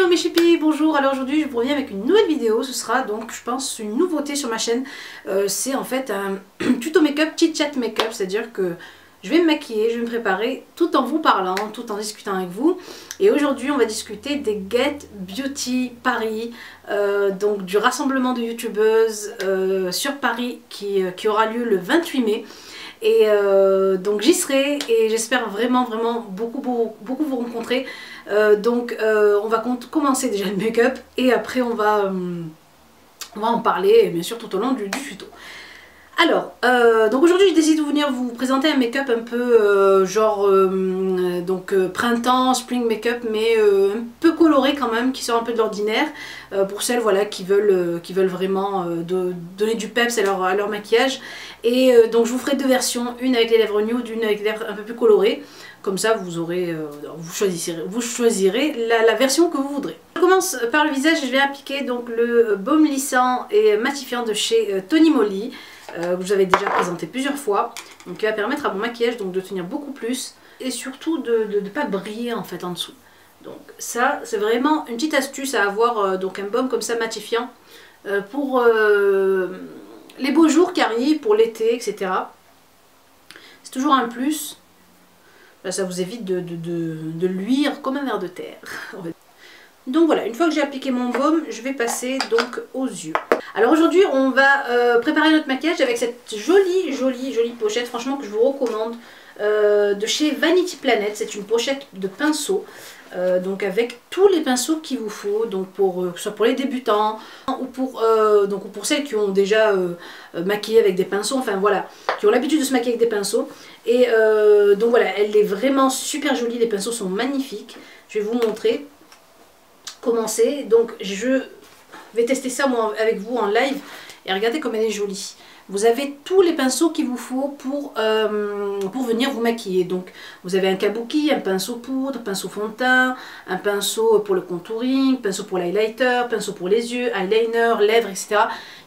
mes chippies, bonjour. Alors aujourd'hui je vous reviens avec une nouvelle vidéo. Ce sera donc je pense une nouveauté sur ma chaîne. C'est en fait un tuto make-up, chit chat make-up, c'est à dire que je vais me maquiller, je vais me préparer tout en vous parlant, tout en discutant avec vous. Et aujourd'hui on va discuter des Get Beauty Paris, donc du rassemblement de youtubeuses sur Paris qui aura lieu le 28 mai. Et donc j'y serai et j'espère vraiment beaucoup vous rencontrer. On va commencer déjà le make-up et après on va en parler et bien sûr tout au long du tuto. Alors, donc aujourd'hui j'ai décidé de venir vous présenter un make-up un peu printemps, spring make-up, mais un peu coloré quand même, qui sort un peu de l'ordinaire, pour celles voilà, qui veulent vraiment donner du peps à leur maquillage. Et donc je vous ferai deux versions, une avec les lèvres nude, une avec les lèvres un peu plus colorées. Comme ça vous aurez, vous choisirez la version que vous voudrez. Je commence par le visage, je vais appliquer donc le baume lissant et matifiant de chez Tony Moly. Que je vous avais déjà présenté plusieurs fois, donc qui va permettre à mon maquillage donc de tenir beaucoup plus et surtout de ne pas briller en fait en dessous. Donc ça c'est vraiment une petite astuce à avoir, donc un baume comme ça matifiant pour les beaux jours qui arrivent, pour l'été, etc. C'est toujours un plus. Là ça vous évite de luire comme un ver de terre. Donc voilà, une fois que j'ai appliqué mon baume, je vais passer donc aux yeux. Alors aujourd'hui, on va préparer notre maquillage avec cette jolie pochette, franchement que je vous recommande, de chez Vanity Planet. C'est une pochette de pinceaux, donc avec tous les pinceaux qu'il vous faut, donc que ce soit pour les débutants ou pour celles qui ont déjà maquillé avec des pinceaux, enfin voilà, qui ont l'habitude de se maquiller avec des pinceaux. Et donc voilà, elle est vraiment super jolie, les pinceaux sont magnifiques. Je vais vous montrer. Commencer, donc je vais tester ça moi avec vous en live et regardez comme elle est jolie. Vous avez tous les pinceaux qu'il vous faut pour venir vous maquiller. Donc vous avez un kabuki, un pinceau poudre, pinceau fond de teint, un pinceau pour le contouring, pinceau pour l'highlighter, pinceau pour les yeux, eyeliner, lèvres, etc.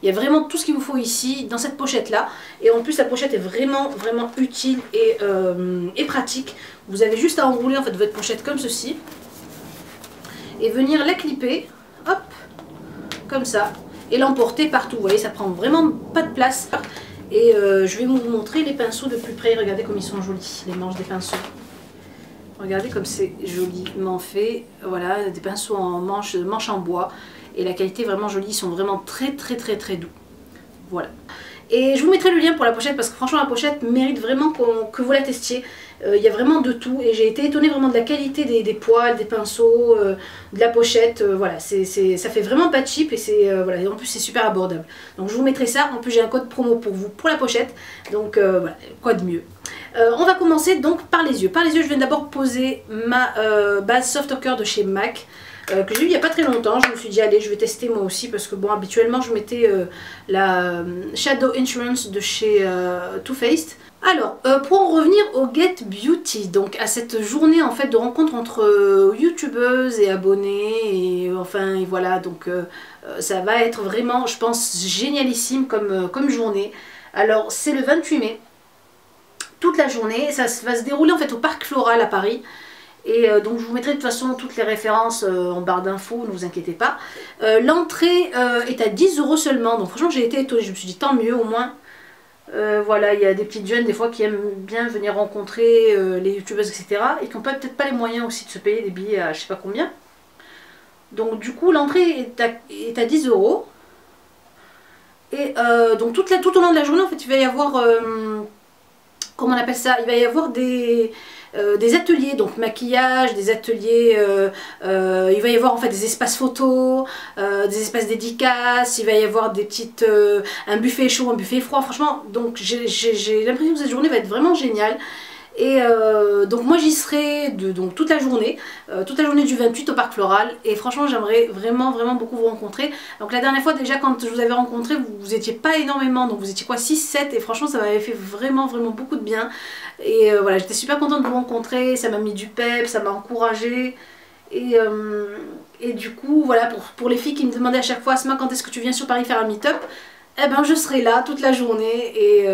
Il y a vraiment tout ce qu'il vous faut ici dans cette pochette là. Et en plus la pochette est vraiment utile et pratique. Vous avez juste à enrouler en fait votre pochette comme ceci et venir la clipper, hop, comme ça, et l'emporter partout. Vous voyez, ça prend vraiment pas de place. Et je vais vous montrer les pinceaux de plus près. Regardez comme ils sont jolis, les manches des pinceaux. Regardez comme c'est joliment fait. Voilà, des pinceaux en manche en bois. Et la qualité est vraiment jolie, ils sont vraiment très doux. Voilà. Et je vous mettrai le lien pour la pochette parce que franchement la pochette mérite vraiment que vous la testiez. Il y a vraiment de tout et j'ai été étonnée vraiment de la qualité des poils, des pinceaux, de la pochette. Voilà, ça fait vraiment pas cheap et voilà, en plus c'est super abordable. Donc je vous mettrai ça. En plus j'ai un code promo pour vous pour la pochette. Donc voilà, quoi de mieux. On va commencer donc par les yeux. Par les yeux, je viens d'abord poser ma base Soft Ochre de chez MAC. Que j'ai eu il n'y a pas très longtemps. Je me suis dit allez je vais tester moi aussi parce que bon habituellement je mettais la Shadow Insurance de chez Too Faced. Alors pour en revenir au Get Beauty, donc à cette journée en fait de rencontre entre youtubeuses et abonnés et enfin et voilà, donc ça va être vraiment je pense génialissime comme journée. Alors c'est le 28 mai, toute la journée, ça va se dérouler en fait au Parc Floral à Paris. Et donc je vous mettrai de toute façon toutes les références en barre d'infos, ne vous inquiétez pas. L'entrée est à 10 € seulement, donc franchement j'ai été étonnée, je me suis dit tant mieux au moins. Voilà, il y a des petites jeunes des fois qui aiment bien venir rencontrer les youtubeuses etc. Et qui n'ont peut-être pas les moyens aussi de se payer des billets à je sais pas combien. Donc du coup l'entrée est à 10 €. Et donc tout au long de la journée en fait il va y avoir, comment on appelle ça, il va y avoir des ateliers, donc maquillage, des ateliers, il va y avoir en fait des espaces photos, des espaces dédicaces, il va y avoir des petites, un buffet chaud, un buffet froid, franchement, donc j'ai l'impression que cette journée va être vraiment géniale. Et donc moi j'y serai donc toute la journée du 28 au Parc Floral et franchement j'aimerais vraiment beaucoup vous rencontrer. Donc la dernière fois déjà quand je vous avais rencontré vous étiez pas énormément, donc vous étiez quoi 6-7 et franchement ça m'avait fait vraiment beaucoup de bien. Et voilà j'étais super contente de vous rencontrer, ça m'a mis du pep, ça m'a encouragée. Et du coup voilà pour les filles qui me demandaient à chaque fois Asma quand est-ce que tu viens sur Paris faire un meet-up, eh ben je serai là toute la journée et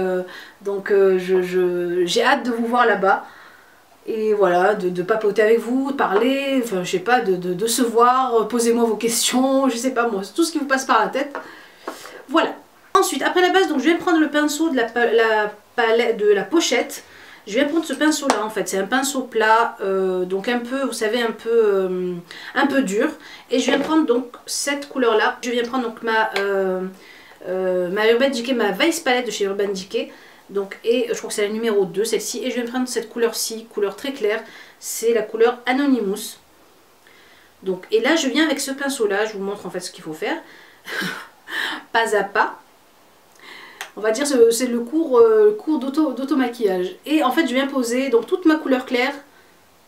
donc j'ai hâte de vous voir là-bas. Et voilà, de papoter avec vous, de parler, enfin je sais pas, de se voir, posez-moi vos questions, je sais pas moi, tout ce qui vous passe par la tête. Voilà. Ensuite, après la base, donc je viens prendre le pinceau de la pochette. Je viens prendre ce pinceau là en fait, c'est un pinceau plat, donc un peu, vous savez, un peu dur. Et je viens prendre donc cette couleur là, je viens prendre donc ma Urban Decay, ma Vice Palette de chez Urban Decay. Donc, et je crois que c'est la numéro 2 celle-ci. Et je viens prendre cette couleur-ci, couleur très claire, c'est la couleur Anonymous. Donc, et là je viens avec ce pinceau là, je vous montre en fait ce qu'il faut faire. Pas à pas. On va dire c'est le cours d'auto-maquillage. Et en fait je viens poser donc toute ma couleur claire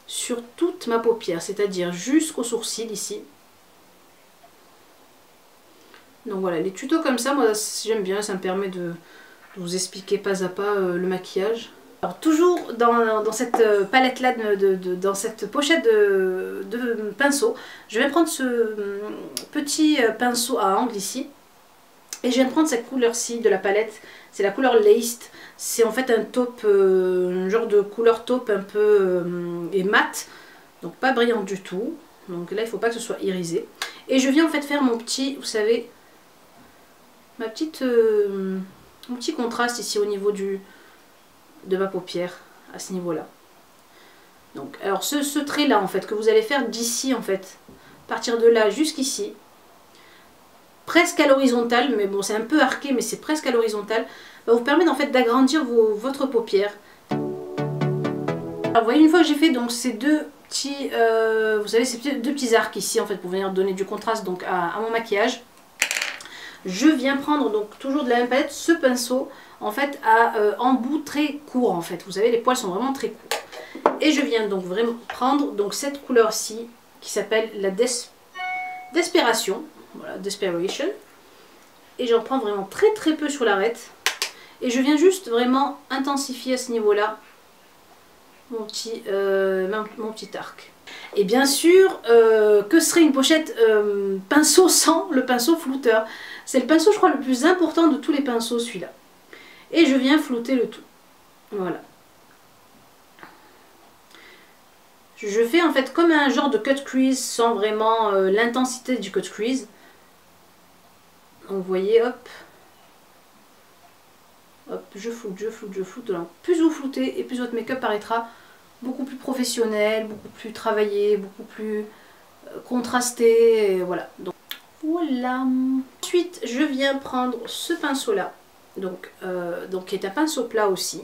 sur toute ma paupière, c'est-à-dire jusqu'au sourcil ici. Donc voilà, les tutos comme ça, moi j'aime bien, ça me permet de vous expliquer pas à pas le maquillage. Alors toujours dans cette palette là, dans cette pochette de pinceau, je vais prendre ce petit pinceau à angle ici. Et je viens de prendre cette couleur-ci de la palette, c'est la couleur Laced. C'est en fait un taupe, un genre de couleur taupe un peu et mat, donc pas brillante du tout. Donc là il ne faut pas que ce soit irisé. Et je viens en fait faire mon petit, vous savez, mon petit contraste ici au niveau de ma paupière, à ce niveau-là. Donc alors ce trait là en fait que vous allez faire d'ici en fait, partir de là jusqu'ici. Presque à l'horizontale, mais bon c'est un peu arqué mais c'est presque à l'horizontale, va vous permettre en fait d'agrandir votre paupière. Alors vous voyez, une fois que j'ai fait donc ces deux petits, vous savez ces deux petits arcs ici en fait pour venir donner du contraste donc à mon maquillage, je viens prendre donc toujours de la même palette ce pinceau en fait à embout très court en fait, vous savez les poils sont vraiment très courts. Et je viens donc vraiment prendre donc cette couleur-ci qui s'appelle la Desperation. Voilà, Desperation. Et j'en prends vraiment très très peu sur l'arête. Et je viens juste vraiment intensifier à ce niveau-là mon petit arc. Et bien sûr, que serait une pochette pinceau sans le pinceau flouteur? C'est le pinceau, je crois, le plus important de tous les pinceaux, celui-là. Et je viens flouter le tout. Voilà. Je fais en fait comme un genre de cut crease sans vraiment l'intensité du cut crease. Donc vous voyez, hop, hop, je floute, je floute, je floute. Alors, plus vous floutez et plus votre make-up paraîtra beaucoup plus professionnel, beaucoup plus travaillé, beaucoup plus contrasté, et voilà. Donc voilà. Ensuite, je viens prendre ce pinceau-là, donc qui est un pinceau plat aussi.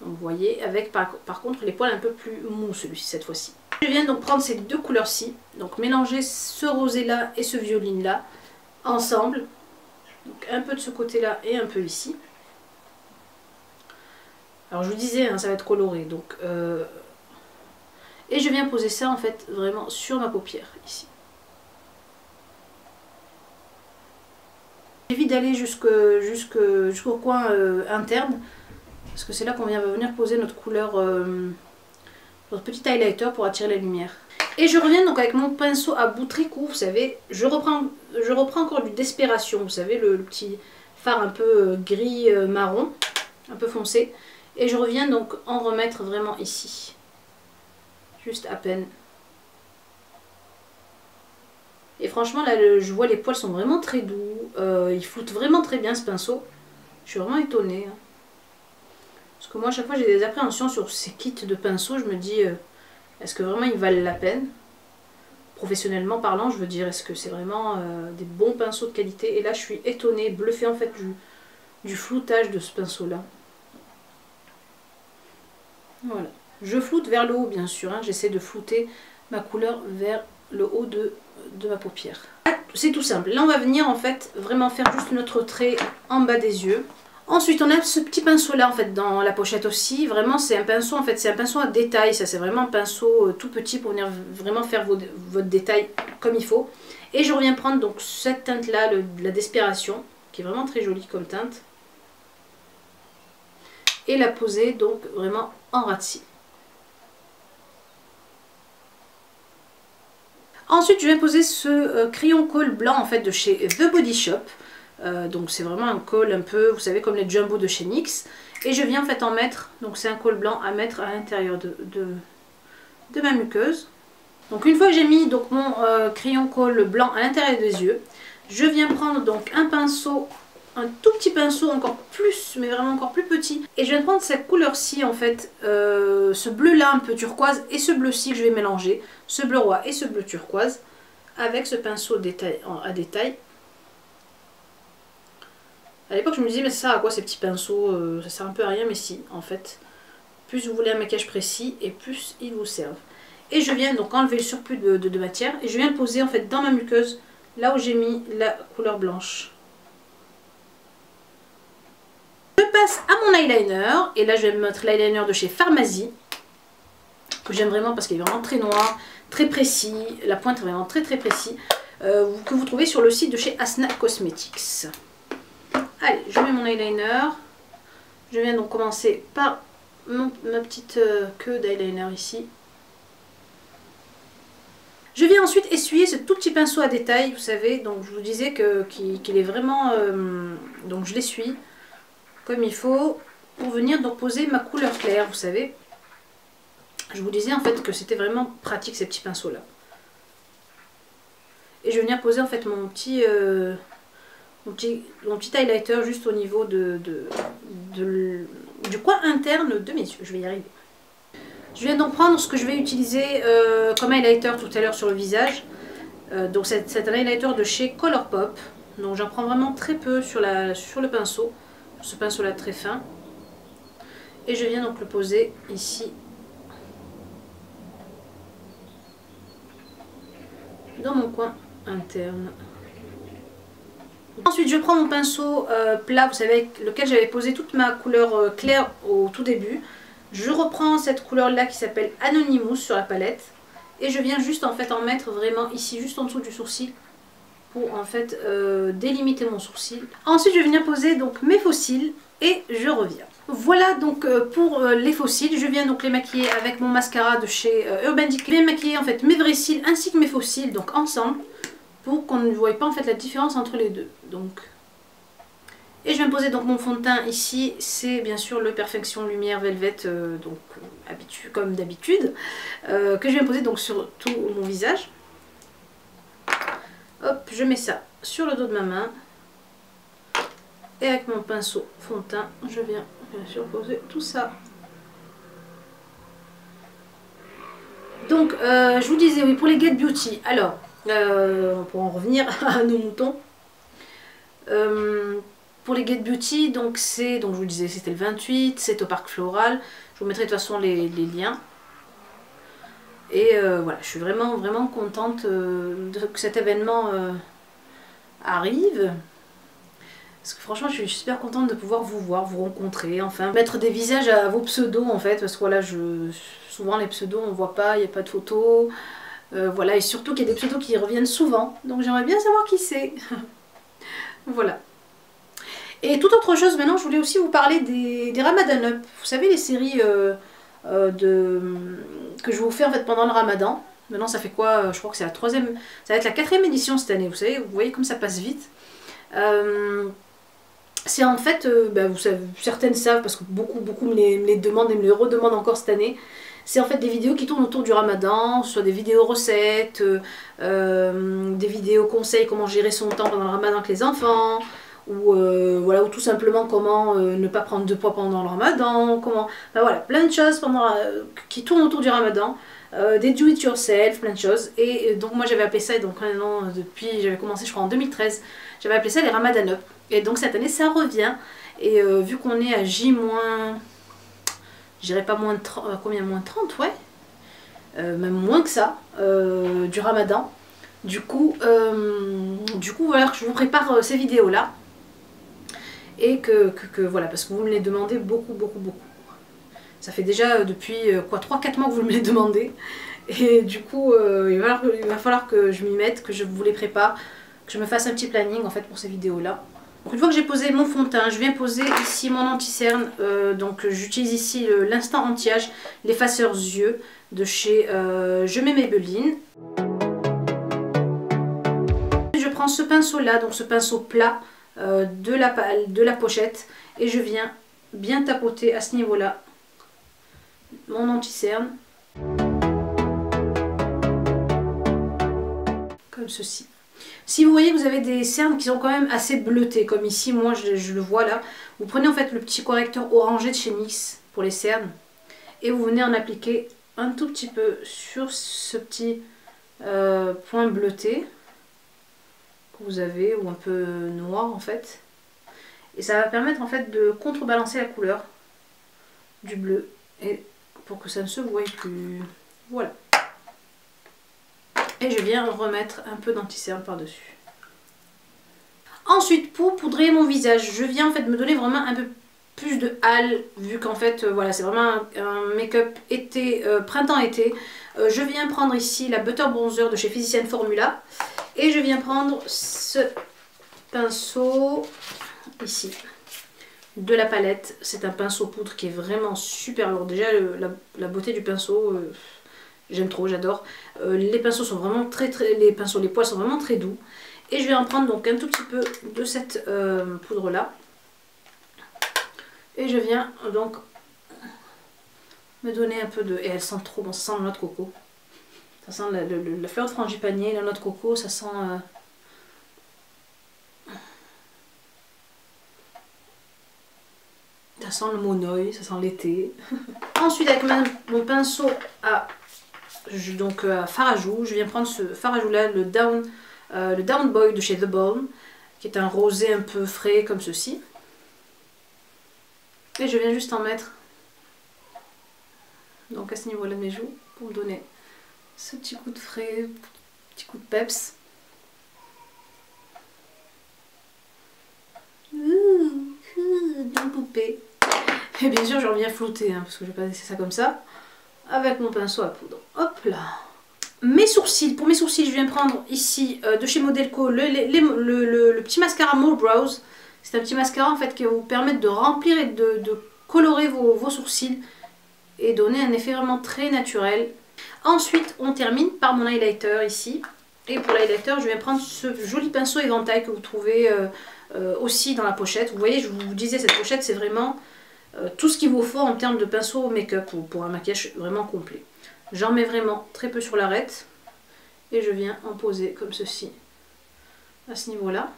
Donc, vous voyez, avec par contre les poils un peu plus mous, celui-ci cette fois-ci. Je viens donc prendre ces deux couleurs-ci, donc mélanger ce rosé-là et ce violine-là ensemble. Donc un peu de ce côté-là et un peu ici. Alors je vous disais, hein, ça va être coloré. Donc, et je viens poser ça en fait vraiment sur ma paupière, ici. J'évite d'aller jusqu'au coin interne, parce que c'est là qu'on vient venir poser notre couleur, notre petit highlighter pour attirer la lumière. Et je reviens donc avec mon pinceau à bout très court, vous savez, je reprends encore du Desperation, vous savez, le petit fard un peu gris marron, un peu foncé. Et je reviens donc en remettre vraiment ici, juste à peine. Et franchement là, je vois les poils sont vraiment très doux, il floute vraiment très bien ce pinceau. Je suis vraiment étonnée. Hein. Parce que moi à chaque fois j'ai des appréhensions sur ces kits de pinceaux, je me dis... est-ce que vraiment ils valent la peine? Professionnellement parlant, je veux dire, est-ce que c'est vraiment des bons pinceaux de qualité? Et là, je suis étonnée, bluffée en fait du floutage de ce pinceau-là. Voilà. Je floute vers le haut, bien sûr. Hein. J'essaie de flouter ma couleur vers le haut de ma paupière. C'est tout simple. Là, on va venir en fait vraiment faire juste notre trait en bas des yeux. Ensuite, on a ce petit pinceau là en fait dans la pochette aussi. Vraiment, c'est un pinceau en fait, c'est un pinceau à détail. Ça, c'est vraiment un pinceau tout petit pour venir vraiment faire votre détail comme il faut. Et je reviens prendre donc cette teinte là, la Desperation, qui est vraiment très jolie comme teinte, et la poser donc vraiment en ras de cils. Ensuite, je viens poser ce crayon colle blanc en fait de chez The Body Shop. Donc c'est vraiment un col un peu, vous savez, comme les jumbo de chez NYX. Et je viens en fait en mettre, donc c'est un col blanc à mettre à l'intérieur de de ma muqueuse. Donc une fois que j'ai mis donc mon crayon colle blanc à l'intérieur des yeux, je viens prendre donc un pinceau, un tout petit pinceau encore plus, mais vraiment encore plus petit. Et je viens de prendre cette couleur-ci en fait, ce bleu-là un peu turquoise et ce bleu-ci que je vais mélanger, ce bleu roi et ce bleu turquoise, avec ce pinceau à détail. À l'époque je me disais mais ça sert à quoi ces petits pinceaux, ça sert un peu à rien, mais si en fait. Plus vous voulez un maquillage précis et plus ils vous servent. Et je viens donc enlever le surplus de matière et je viens le poser en fait dans ma muqueuse, là où j'ai mis la couleur blanche. Je passe à mon eyeliner et là je vais mettre l'eyeliner de chez Pharmazie, que j'aime vraiment parce qu'il est vraiment très noir, très précis, la pointe est vraiment très précis, que vous trouvez sur le site de chez Asna Cosmetics. Allez, je mets mon eyeliner, je viens donc commencer par ma petite queue d'eyeliner ici. Je viens ensuite essuyer ce tout petit pinceau à détail, vous savez, donc je vous disais qu'il est vraiment... donc je l'essuie comme il faut pour venir donc poser ma couleur claire, vous savez. Je vous disais en fait que c'était vraiment pratique ces petits pinceaux là. Et je vais venir poser en fait mon petit highlighter juste au niveau du coin interne de mes yeux. Je vais y arriver. Je viens donc prendre ce que je vais utiliser comme highlighter tout à l'heure sur le visage. Donc c'est un highlighter de chez Colourpop. Donc j'en prends vraiment très peu sur le pinceau. Ce pinceau là très fin. Et je viens donc le poser ici. Dans mon coin interne. Ensuite je prends mon pinceau plat, vous savez, avec lequel j'avais posé toute ma couleur claire au tout début. Je reprends cette couleur là qui s'appelle Anonymous sur la palette. Et je viens juste en fait en mettre vraiment ici, juste en dessous du sourcil. Pour en fait délimiter mon sourcil. Ensuite je vais venir poser donc mes faux cils et je reviens. Voilà donc pour les faux cils. Je viens donc les maquiller avec mon mascara de chez Urban Decay. Je vais maquiller en fait mes vrais cils ainsi que mes faux cils donc ensemble. Pour qu'on ne voie pas en fait la différence entre les deux. Donc. Et je viens poser donc mon fond de teint ici, c'est bien sûr le Perfection Lumière Velvet, comme d'habitude, que je viens poser donc sur tout mon visage. Hop, je mets ça sur le dos de ma main. Et avec mon pinceau fond de teint, je viens bien sûr poser tout ça. Donc, je vous disais, oui, pour les Get Beauty, alors, pour en revenir à nos moutons, pour les Get Beauty, donc je vous disais, c'était le 28, c'est au Parc Floral. Je vous mettrai de toute façon les liens. Et voilà, je suis vraiment contente que cet événement arrive. Parce que franchement, je suis super contente de pouvoir vous voir, vous rencontrer, enfin mettre des visages à vos pseudos en fait. Parce que voilà, souvent les pseudos on voit pas, il n'y a pas de photos. Voilà, et surtout qu'il y a des pseudos qui reviennent souvent. Donc j'aimerais bien savoir qui c'est. Voilà. Et toute autre chose, maintenant je voulais aussi vous parler des Ramadan Up. Vous savez les séries que je vous fais en fait pendant le Ramadan. Maintenant ça fait quoi, je crois que c'est la troisième, ça va être la 4e édition cette année. Vous savez, vous voyez comme ça passe vite. C'est en fait, vous savez, certaines savent parce que beaucoup me les demandent et me les redemandent encore cette année. C'est en fait des vidéos qui tournent autour du Ramadan, soit des vidéos recettes, des vidéos conseils comment gérer son temps pendant le Ramadan avec les enfants, ou voilà, ou tout simplement comment ne pas prendre de poids pendant le Ramadan, comment, voilà, plein de choses qui tournent autour du Ramadan, des do it yourself, plein de choses. Et donc moi j'avais appelé ça, donc maintenant depuis j'avais commencé je crois en 2013, j'avais appelé ça les Ramadan Up. Et donc cette année ça revient, et vu qu'on est à J-, je dirais pas moins de 30, combien, moins de 30, ouais, même moins que ça, du Ramadan. Du coup voilà, je vous prépare ces vidéos là. Et que voilà, parce que vous me les demandez beaucoup. Ça fait déjà depuis quoi, 3-4 mois que vous me les demandez. Et du coup, il va falloir que je m'y mette, que je vous les prépare, que je me fasse un petit planning en fait pour ces vidéos là. Donc une fois que j'ai posé mon fond de teint, je viens poser ici mon anti-cerne. Donc j'utilise ici l'instant anti-âge, l'effaceur yeux de chez Je mets Maybelline. Je prends ce pinceau là, donc ce pinceau plat de la pochette, et je viens bien tapoter à ce niveau là mon anti-cerne. comme ceci. Si vous voyez que vous avez des cernes qui sont quand même assez bleutées, comme ici, moi je le vois là, vous prenez en fait le petit correcteur orangé de chez NYX pour les cernes et vous venez en appliquer un tout petit peu sur ce petit point bleuté que vous avez, ou un peu noir en fait. Et ça va permettre en fait de contrebalancer la couleur du bleu et pour que ça ne se voie plus. Voilà. Et je viens remettre un peu d'anti-cerne par-dessus. Ensuite, pour poudrer mon visage, je viens en fait me donner vraiment un peu plus de hâle, vu qu'en fait, voilà, c'est vraiment un make-up été, printemps-été. Je viens prendre ici la Butter Bronzer de chez Physicians Formula. Et je viens prendre ce pinceau ici, de la palette. C'est un pinceau poudre qui est vraiment super lourd. Déjà, la beauté du pinceau... j'aime trop, j'adore. Les pinceaux sont vraiment les poils sont vraiment très doux. Et je vais en prendre donc un tout petit peu de cette poudre là. Et je viens donc me donner un peu de... Et elle sent trop bon, ça sent la noix de coco. Ça sent la fleur de frangipanier, la noix de coco, ça sent... ça sent le monoeil, ça sent l'été. Ensuite avec mon pinceau à... donc fard à joues, je viens prendre ce fard à joues là, le Down Boy de chez The Balm, qui est un rosé un peu frais comme ceci. Et je viens juste en mettre donc à ce niveau là de mes joues pour me donner ce petit coup de frais, petit coup de peps. Une poupée. Et bien sûr je reviens flouter hein, parce que je vais pas laisser ça comme ça. Avec mon pinceau à poudre. Hop là. Mes sourcils. Pour mes sourcils, je viens prendre ici de chez Modelco le petit mascara More Brows. C'est un petit mascara en fait qui va vous permettre de remplir et de colorer vos sourcils et donner un effet vraiment très naturel. Ensuite, on termine par mon highlighter ici. Et pour l'highlighter, je viens prendre ce joli pinceau éventail que vous trouvez aussi dans la pochette. Vous voyez, je vous disais, cette pochette, c'est vraiment... tout ce qu'il vous faut en termes de pinceau make-up ou pour un maquillage vraiment complet. J'en mets vraiment très peu sur l'arête et je viens en poser comme ceci à ce niveau là.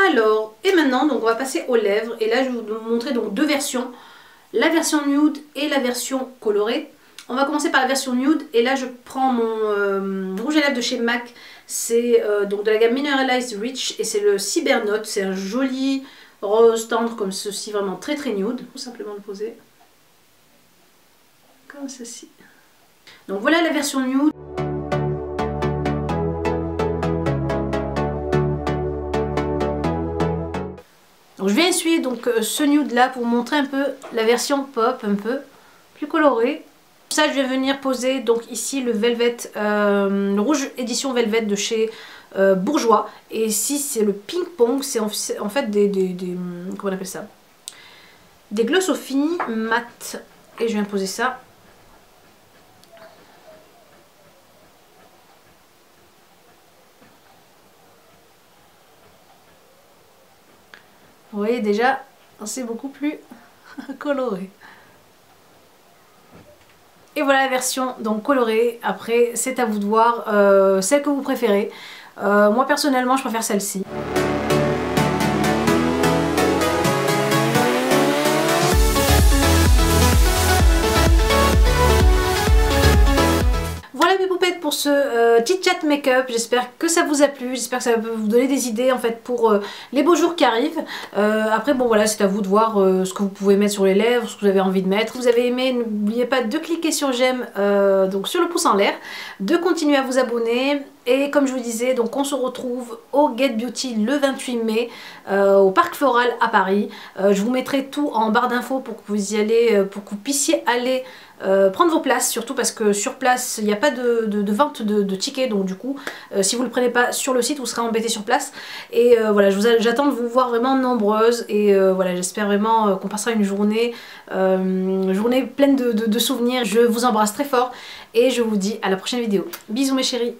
Alors, et maintenant donc on va passer aux lèvres et là je vais vous montrer donc deux versions, la version nude et la version colorée. On va commencer par la version nude et là je prends mon rouge à lèvres de chez MAC. C'est donc de la gamme Mineralized Rich et c'est le Cybernote. C'est un joli rose tendre comme ceci, vraiment très très nude. Tout simplement le poser comme ceci. Donc voilà la version nude. Donc je vais essuyer donc ce nude là pour vous montrer un peu la version pop, un peu plus colorée. Ça je vais venir poser donc ici le Velvet, le rouge édition Velvet de chez Bourjois. Et ici c'est le Ping Pong, c'est en fait comment on appelle ça, des gloss au fini mat. Et je viens poser ça. Vous voyez déjà, c'est beaucoup plus coloré. Et voilà la version donc colorée. Après c'est à vous de voir celle que vous préférez. Moi personnellement je préfère celle-ci. Voilà mes poupettes pour ce chit chat make-up. J'espère que ça vous a plu, j'espère que ça peut vous donner des idées en fait pour les beaux jours qui arrivent. Après bon voilà, c'est à vous de voir ce que vous pouvez mettre sur les lèvres, ce que vous avez envie de mettre. Si vous avez aimé, n'oubliez pas de cliquer sur j'aime, donc sur le pouce en l'air, de continuer à vous abonner. Et comme je vous disais, donc on se retrouve au Get Beauty le 28 mai au Parc Floral à Paris. Je vous mettrai tout en barre d'infos pour que vous y allez, pour que vous puissiez aller prendre vos places, surtout parce que sur place il n'y a pas de vente de tickets, donc du coup si vous ne le prenez pas sur le site vous serez embêté sur place. Et voilà, j'attends de vous voir vraiment nombreuses et voilà, j'espère vraiment qu'on passera une journée pleine de souvenirs. Je vous embrasse très fort et je vous dis à la prochaine vidéo. Bisous mes chéris.